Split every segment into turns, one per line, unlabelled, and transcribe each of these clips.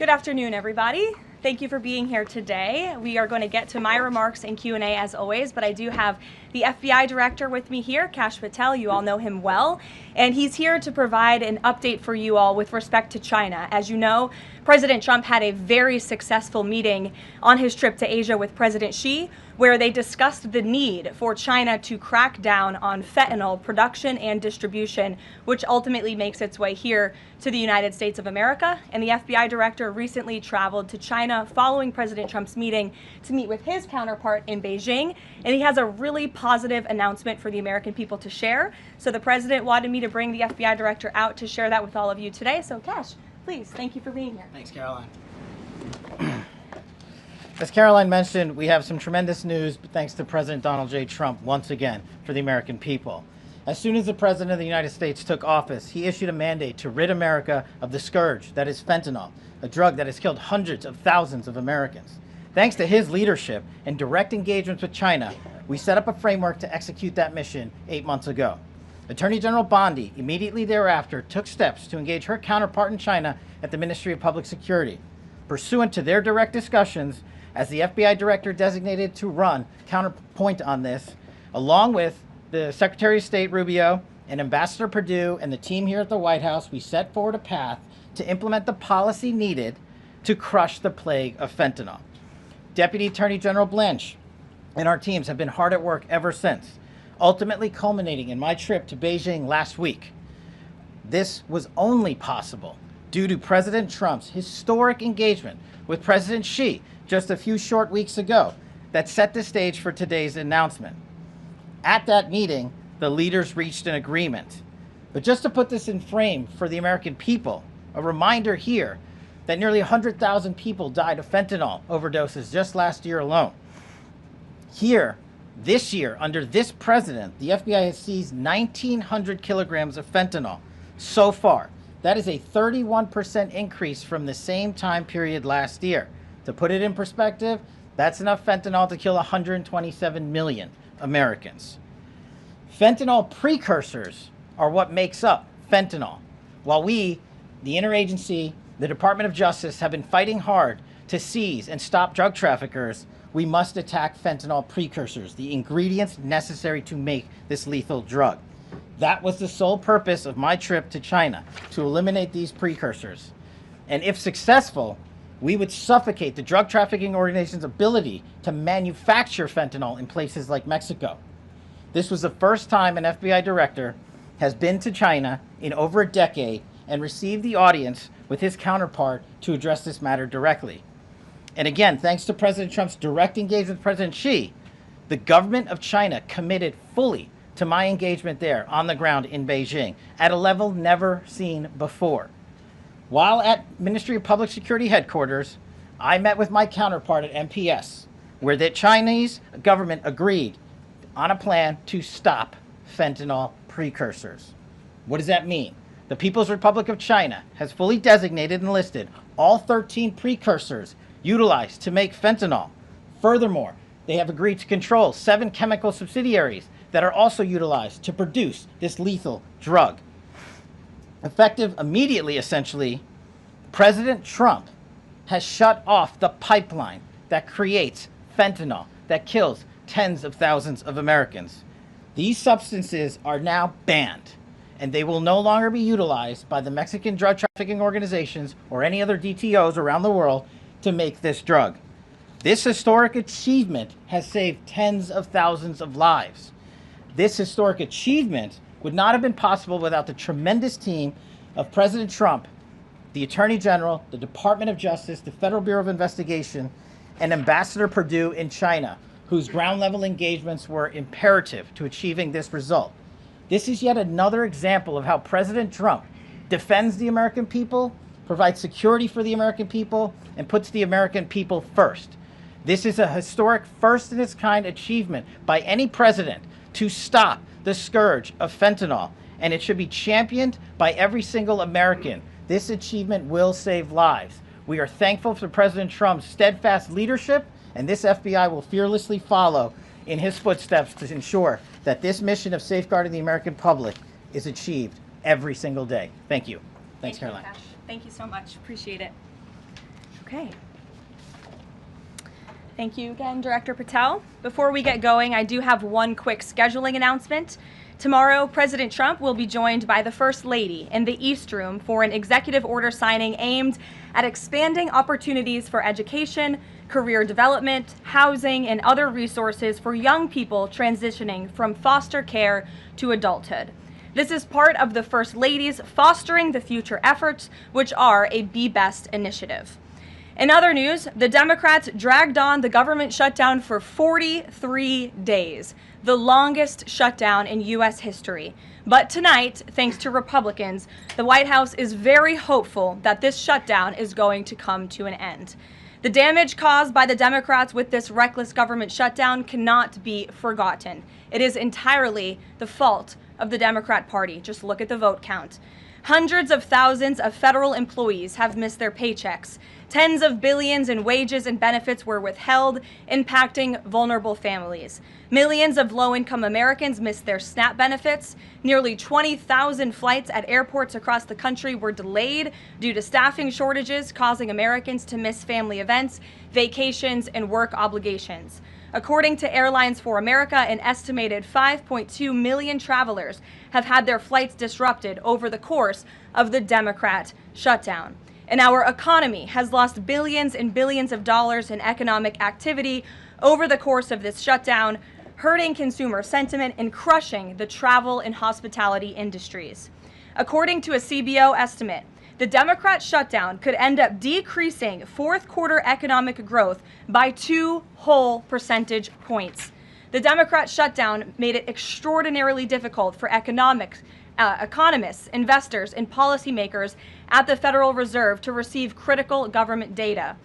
Good afternoon, everybody. Thank you for being here today. We are going to get to my remarks and Q&A as always, but I do have the FBI director with me here, Kash Patel. You all know him well, and he's here to provide an update for you all with respect to China. As you know, President Trump had a very successful meeting on his trip to Asia with President Xi, where they discussed the need for China to crack down on fentanyl production and distribution, which ultimately makes its way here to the United States of America. And the FBI director recently traveled to China following President Trump's meeting to meet with his counterpart in Beijing. And he has a really positive announcement for the American people to share. So the president wanted me to bring the FBI director out to share that with all of you today. So Kash, please, thank you for being here.
Thanks, Caroline. As Caroline mentioned, we have some tremendous news thanks to President Donald J. Trump once again for the American people. As soon as the President of the United States took office, he issued a mandate to rid America of the scourge that is fentanyl, a drug that has killed hundreds of thousands of Americans. Thanks to his leadership and direct engagements with China, we set up a framework to execute that mission 8 months ago. Attorney General Bondi immediately thereafter took steps to engage her counterpart in China at the Ministry of Public Security. Pursuant to their direct discussions, as the FBI director designated to run counterpoint on this, along with the Secretary of State Rubio and Ambassador Perdue and the team here at the White House, we set forward a path to implement the policy needed to crush the plague of fentanyl. Deputy Attorney General Blanche and our teams have been hard at work ever since, ultimately culminating in my trip to Beijing last week. This was only possible due to President Trump's historic engagement with President Xi just a few short weeks ago that set the stage for today's announcement. At that meeting, the leaders reached an agreement. But just to put this in frame for the American people, a reminder here that nearly 100,000 people died of fentanyl overdoses just last year alone. Here, this year, under this president, the FBI has seized 1,900 kilograms of fentanyl so far. That is a 31% increase from the same time period last year. To put it in perspective, that's enough fentanyl to kill 127 million Americans. Fentanyl precursors are what makes up fentanyl. While we, the interagency, the Department of Justice, have been fighting hard to seize and stop drug traffickers, we must attack fentanyl precursors, the ingredients necessary to make this lethal drug. That was the sole purpose of my trip to China, to eliminate these precursors. And if successful, we would suffocate the drug trafficking organization's ability to manufacture fentanyl in places like Mexico. This was the first time an FBI director has been to China in over a decade and received the audience with his counterpart to address this matter directly. And again, thanks to President Trump's direct engagement with President Xi, the government of China committed fully to my engagement there on the ground in Beijing at a level never seen before. While at Ministry of Public Security headquarters, I met with my counterpart at MPS, where the Chinese government agreed on a plan to stop fentanyl precursors. What does that mean? The People's Republic of China has fully designated and listed all 13 precursors utilized to make fentanyl. Furthermore, they have agreed to control 7 chemical subsidiaries that are also utilized to produce this lethal drug. Effective immediately, essentially, President Trump has shut off the pipeline that creates fentanyl that kills tens of thousands of Americans. These substances are now banned, and they will no longer be utilized by the Mexican drug trafficking organizations or any other DTOs around the world to make this drug. This historic achievement has saved tens of thousands of lives. This historic achievement would not have been possible without the tremendous team of President Trump, the Attorney General, the Department of Justice, the Federal Bureau of Investigation, and Ambassador Perdue in China, whose ground-level engagements were imperative to achieving this result. This is yet another example of how President Trump defends the American people, provides security for the American people, and puts the American people first. This is a historic first-in-its-kind achievement by any president to stop the scourge of fentanyl, and it should be championed by every single American. This achievement will save lives. We are thankful for President Trump's steadfast leadership, and this FBI will fearlessly follow in his footsteps to ensure that this mission of safeguarding the American public is achieved every single day. Thank you. Thanks, Caroline.
Thank you so much. Appreciate it. Okay. Thank you again, Director Patel. Before we get going, I do have one quick scheduling announcement. Tomorrow, President Trump will be joined by the First Lady in the East Room for an executive order signing aimed at expanding opportunities for education, career development, housing, and other resources for young people transitioning from foster care to adulthood. This is part of the First Lady's Fostering the Future efforts, which are a Be Best initiative. In other news, the Democrats dragged on the government shutdown for 43 days, the longest shutdown in U.S. history. But tonight, thanks to Republicans, the White House is very hopeful that this shutdown is going to come to an end. The damage caused by the Democrats with this reckless government shutdown cannot be forgotten. It is entirely the fault of the Democrat Party. Just look at the vote count. Hundreds of thousands of federal employees have missed their paychecks. Tens of billions in wages and benefits were withheld, impacting vulnerable families. Millions of low-income Americans missed their SNAP benefits. Nearly 20,000 flights at airports across the country were delayed due to staffing shortages, causing Americans to miss family events, vacations, and work obligations. According to Airlines for America, an estimated 5.2 million travelers have had their flights disrupted over the course of the Democrat shutdown. And our economy has lost billions and billions of dollars in economic activity over the course of this shutdown, hurting consumer sentiment and crushing the travel and hospitality industries. According to a CBO estimate, the Democrat shutdown could end up decreasing fourth quarter economic growth by 2 whole percentage points. The Democrat shutdown made it extraordinarily difficult for economists, investors, and policymakers at the Federal Reserve to receive critical government data.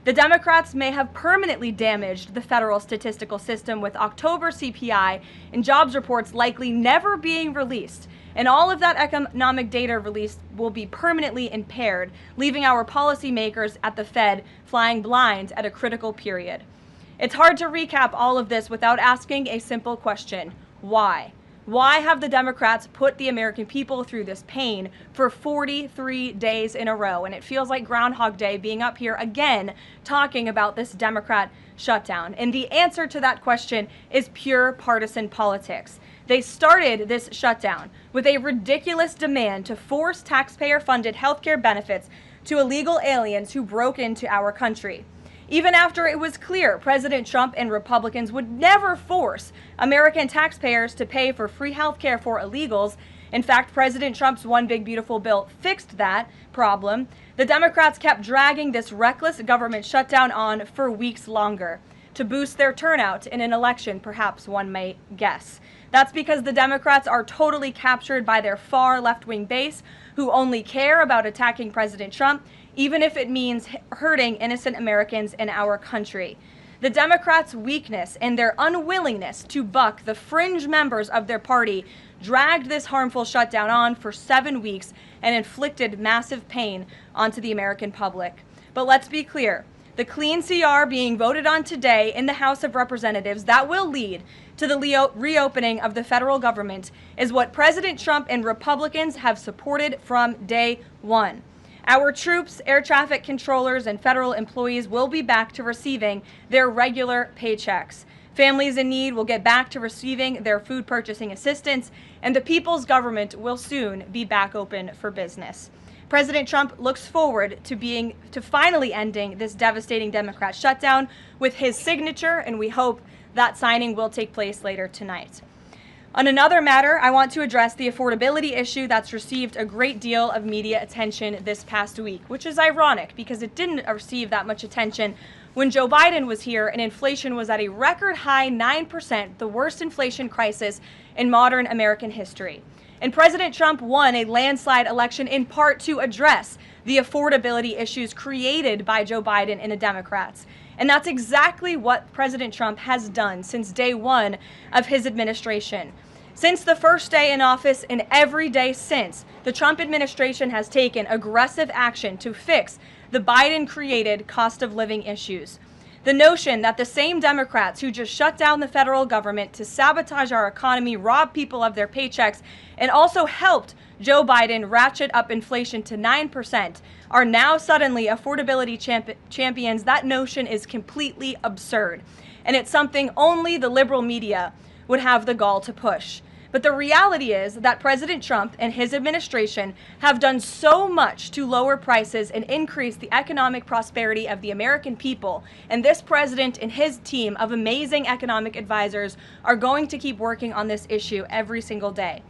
The Democrats may have permanently damaged the federal statistical system, with October CPI and jobs reports likely never being released. And all of that economic data released will be permanently impaired, leaving our policymakers at the Fed flying blind at a critical period. It's hard to recap all of this without asking a simple question: why? Why have the Democrats put the American people through this pain for 43 days in a row? And it feels like Groundhog Day being up here again talking about this Democrat shutdown. And the answer to that question is pure partisan politics. They started this shutdown with a ridiculous demand to force taxpayer-funded healthcare benefits to illegal aliens who broke into our country. Even after it was clear President Trump and Republicans would never force American taxpayers to pay for free health care for illegals. In fact, President Trump's One Big Beautiful Bill fixed that problem. The Democrats kept dragging this reckless government shutdown on for weeks longer to boost their turnout in an election, perhaps one may guess. That's because the Democrats are totally captured by their far left-wing base, who only care about attacking President Trump, even if it means hurting innocent Americans in our country. The Democrats' weakness and their unwillingness to buck the fringe members of their party dragged this harmful shutdown on for 7 weeks and inflicted massive pain onto the American public. But let's be clear, the clean CR being voted on today in the House of Representatives that will lead to the reopening of the federal government is what President Trump and Republicans have supported from day one. Our troops, air traffic controllers, and federal employees will be back to receiving their regular paychecks. Families in need will get back to receiving their food purchasing assistance, and the people's government will soon be back open for business. President Trump looks forward to finally ending this devastating Democrat shutdown with his signature, and we hope that signing will take place later tonight. On another matter, I want to address the affordability issue that's received a great deal of media attention this past week, which is ironic because it didn't receive that much attention when Joe Biden was here and inflation was at a record high 9%, the worst inflation crisis in modern American history. And President Trump won a landslide election in part to address the affordability issues created by Joe Biden and the Democrats. And that's exactly what President Trump has done since day one of his administration. Since the first day in office and every day since, the Trump administration has taken aggressive action to fix the Biden-created cost of living issues. The notion that the same Democrats who just shut down the federal government to sabotage our economy, rob people of their paychecks, and also helped Joe Biden ratchet up inflation to 9% are now suddenly affordability champions, that notion is completely absurd. And it's something only the liberal media would have the gall to push. But the reality is that President Trump and his administration have done so much to lower prices and increase the economic prosperity of the American people. And this president and his team of amazing economic advisors are going to keep working on this issue every single day.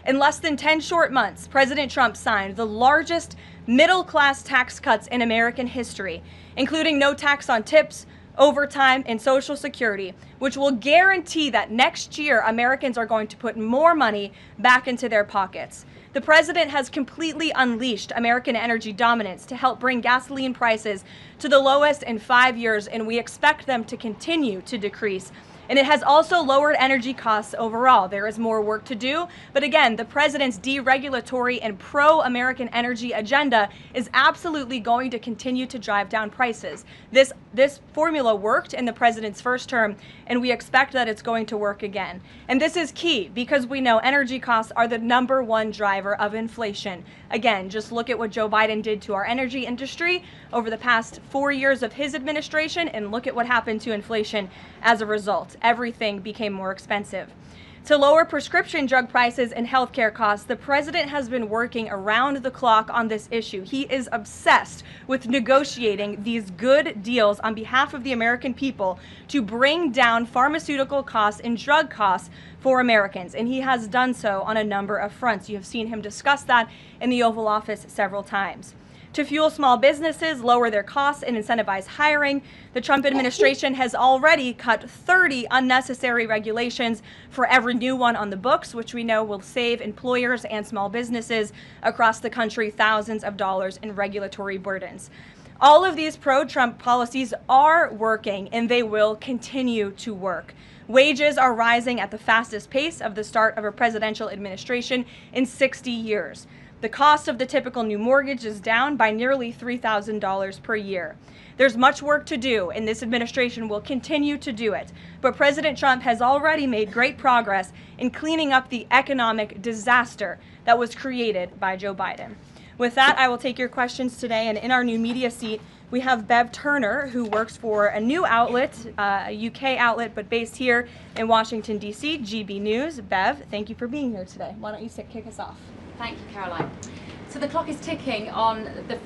In less than 10 short months, President Trump signed the largest middle-class tax cuts in American history, including no tax on tips, overtime, and Social Security, which will guarantee that next year Americans are going to put more money back into their pockets. The president has completely unleashed American energy dominance to help bring gasoline prices to the lowest in 5 years, and we expect them to continue to decrease. And it has also lowered energy costs overall. There is more work to do, but again, the president's deregulatory and pro-American energy agenda is absolutely going to continue to drive down prices. This formula worked in the president's first term, and we expect that it's going to work again. And this is key because we know energy costs are the #1 driver of inflation. Again, just look at what Joe Biden did to our energy industry over the past 4 years of his administration, and look at what happened to inflation as a result. Everything became more expensive. To lower prescription drug prices and healthcare costs, the president has been working around the clock on this issue. He is obsessed with negotiating these good deals on behalf of the American people to bring down pharmaceutical costs and drug costs for Americans, and he has done so on a number of fronts. You have seen him discuss that in the Oval Office several times. To fuel small businesses, lower their costs, and incentivize hiring, the Trump administration has already cut 30 unnecessary regulations for every new one on the books, which we know will save employers and small businesses across the country thousands of dollars in regulatory burdens. All of these pro-Trump policies are working, and they will continue to work. Wages are rising at the fastest pace of the start of a presidential administration in 60 years. The cost of the typical new mortgage is down by nearly $3,000 per year. There's much work to do, and this administration will continue to do it. But President Trump has already made great progress in cleaning up the economic disaster that was created by Joe Biden. With that, I will take your questions today, and in our new media seat, we have Bev Turner, who works for a new outlet, a UK outlet, but based here in Washington, D.C., GB News. Bev, thank you for being here today. Why don't you kick us off?
Thank you, Caroline. So the clock is ticking on the